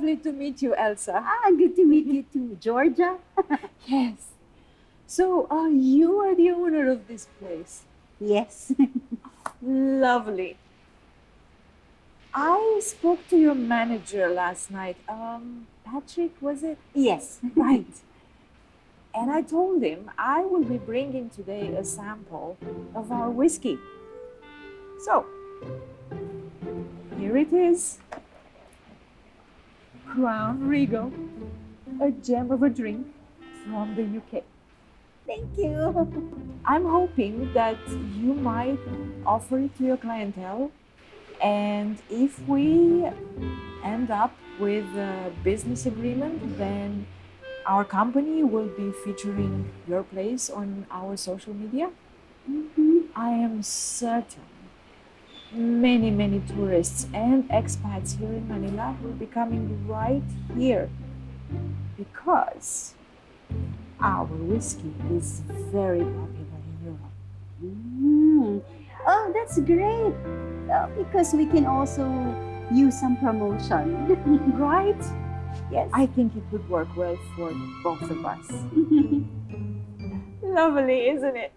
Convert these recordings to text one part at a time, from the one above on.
lovely to meet you, Elsa. Good to meet you too, Georgia. Yes. So, you are the owner of this place. Yes. Lovely. I spoke to your manager last night. Patrick, was it? Yes. Right. And I told him I will be bringing today a sample of our whiskey. So, here it is. Crown Regal, a gem of a drink from the UK. Thank you. I'm hoping that you might offer it to your clientele. And if we end up with a business agreement, then our company will be featuring your place on our social media. I am certain many, many tourists and expats here in Manila will be coming right here because our whiskey is very popular in Europe. Oh, that's great. Because we can also use some promotion. Right? Yes. I think it would work well for both of us. Lovely, isn't it?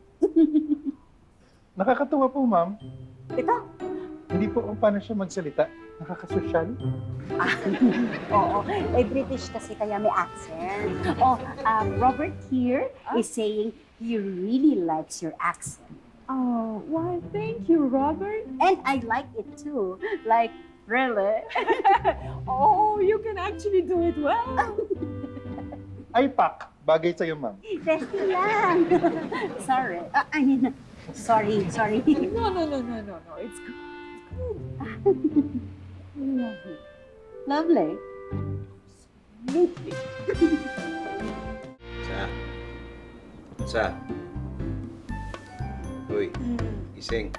Nakakatuwa po, ma'am. Ito? Hindi po kung paano siya magsalita. Nakakasosyal. Oo. British kasi kaya may accent. Robert here is saying he really likes your accent. Oh, why, thank you, Robert. And I like it too. Like, really? Oh, you can actually do it well. Ay, Pak. Bagay sa'yo, ma'am. Testing lang. Sorry. Sorry. No. It's good. Lovely. Lovely. Lovely. Sa. Uy, gising.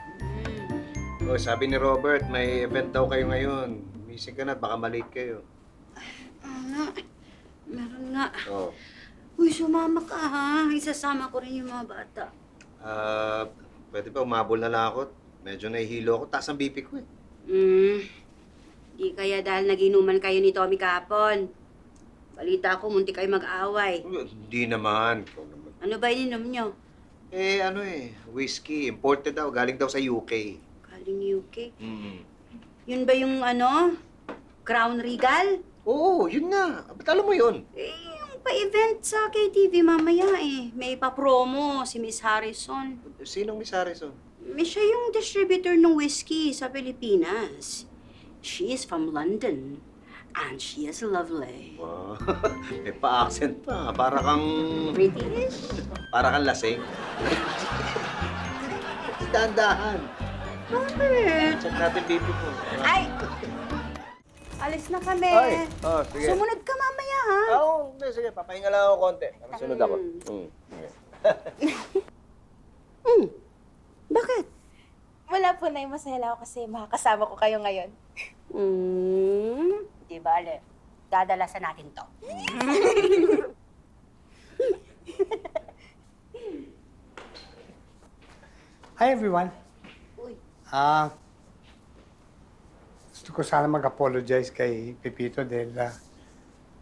Oh, sabi ni Robert, may event daw kayo ngayon. Gising ka na, baka malate kayo. Meron nga. Oh. Uy, sumama ka ha. Isasama ko rin yung mga bata. Pwede ba umabol na lang ako? Medyo nahihilo ako, taas ang BP ko eh. Di kaya dahil naginuman kayo ni Tommy kahapon. Balita ko, munti kayo mag-away. Hindi naman. Ikaw naman. Ano ba ininom nyo? Whiskey. Imported daw, galing daw sa UK. Galing UK. Mm. Yun ba yung Crown Regal? Oo, yun nga. Ba't alam mo yun? Yung pa-event sa KTV mamaya eh. May pa-promo si Miss Harrison. Sinong Miss Harrison? Siya yung distributor ng whiskey sa Pilipinas. She is from London. And she is lovely. Wow. May pa-accent pa. Para kang... British? Para kang lasing. Dahan-dahan. Bakit? Check natin BP ko. Ay! Alis na kami. Sige. Sumunod ka mamaya, ha? Oo, sige. Papahinga lang ako konti. Sunod ako. Bakit? Wala po, Nay. Masaya lang ako kasi makakasama ko kayo ngayon. Di bale. Dadalasan natin to. Hi, everyone. Uy. Gusto ko sana mag-apologize kay Pepito dahil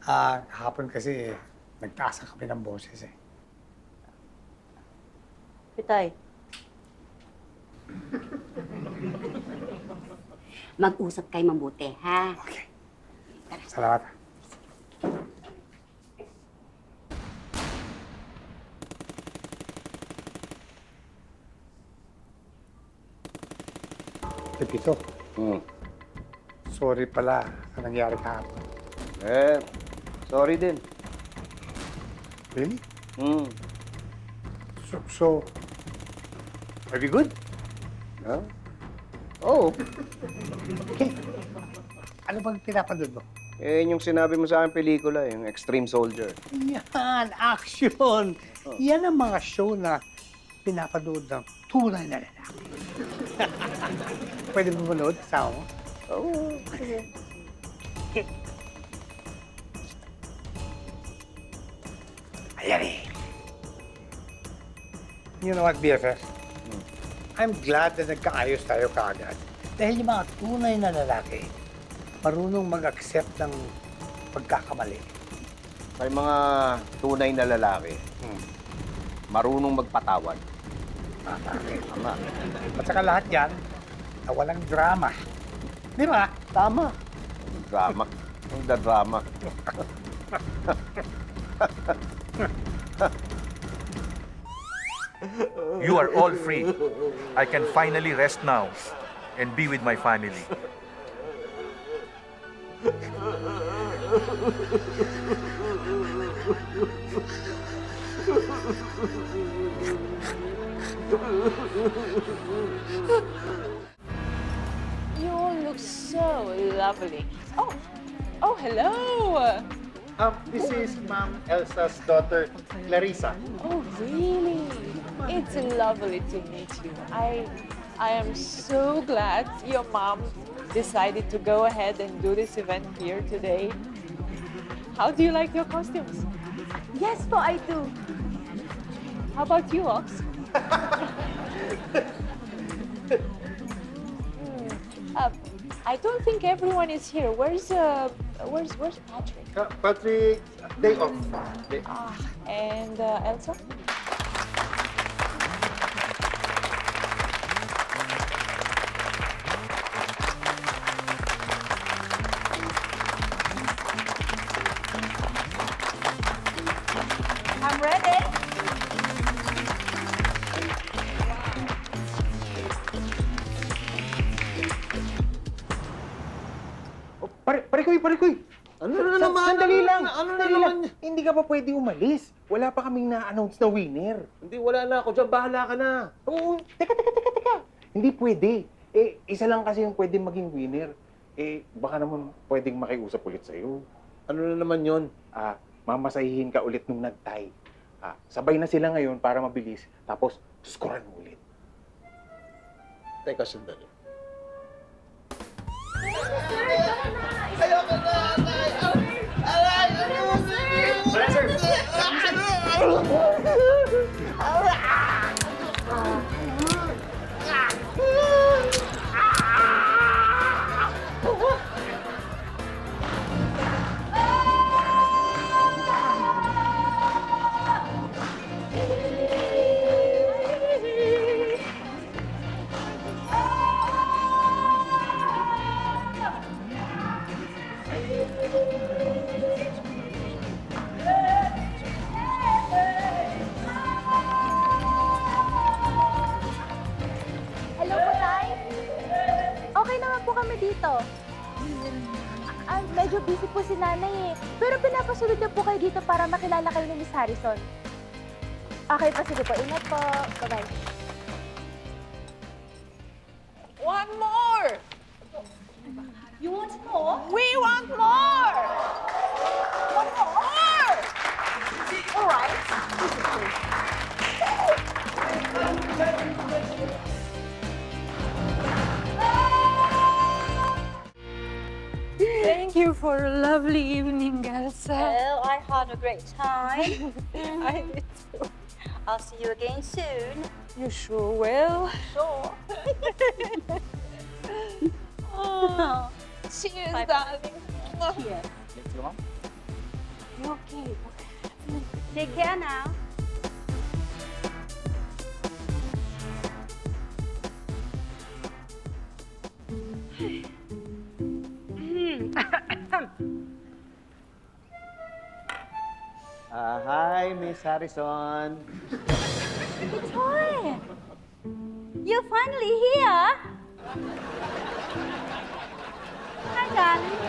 kahapon kasi nagtaas kami ng boses eh. Pitay. Mag-usap kayo mabuti, ha? Okay. Salamat. Pepito, sorry pala sa nangyari kahapon. Sorry din. Really? Mm. So, are we good? Huh? Oo. Okay. Ano bang pinapanood mo? Yung sinabi mo sa akin pelikula, yung Extreme Soldier. Yan, action! Yan ang mga show na pinapanood ng tunay na lalaki. Pwede mo manood? Kasama mo? Oo. Ayan eh. You know what, BFF? I'm glad na nagkaayos tayo kaagad. Dahil yung mga tunay na lalaki, marunong mag-accept ng pagkakamali. May mga tunay na lalaki, marunong magpatawad. Tama. At saka lahat yan, na walang drama. Di ba? Tama. Drama. Ang drama. You are all free. I can finally rest now and be with my family. You all look so lovely. Oh, hello. This is Ma'am Elsa's daughter, Clarissa. Oh, really? It's lovely to meet you. I am so glad your mom decided to go ahead and do this event here today. How do you like your costumes? Yes po, I do. How about you, Ox? I don't think everyone is here. Where's Patrick? Patrick, day off. Day. And Elsa? I'm ready. Pare koy. Ano na naman? Sandali lang. Ano na naman? Hindi ka pa pwede umalis. Wala pa kaming na-announce na winner. Hindi, wala na ako dyan. Bahala ka na. Oo, teka. Hindi pwede. Isa lang kasi yung pwede maging winner. Baka naman pwedeng makiusap ulit sa'yo. Ano na naman yon? Mamasahihin ka ulit nung nag-tie. Sabay na sila ngayon para mabilis. Tapos, scorean mo ulit. Teka, sandali. Hello po, Tay. Okay naman po kami dito. Medyo busy po si Nanay eh. Pero pinapasunod na po kayo dito para makilala kayo ni Miss Harrison. Okay pa, sige po. Ingat po. Bye-bye. One more! You want more? We want more! One more! All right. Thank you for a lovely evening, Elsa. Well, I had a great time. I did too. I'll see you again soon. You sure will. Sure. Oh, cheers, Bye. darling. Cheers. You okay? Take care now. Hi, Miss Harrison. Victoria, you're finally here. Hi, darling.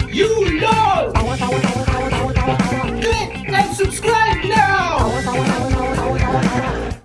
You LOL!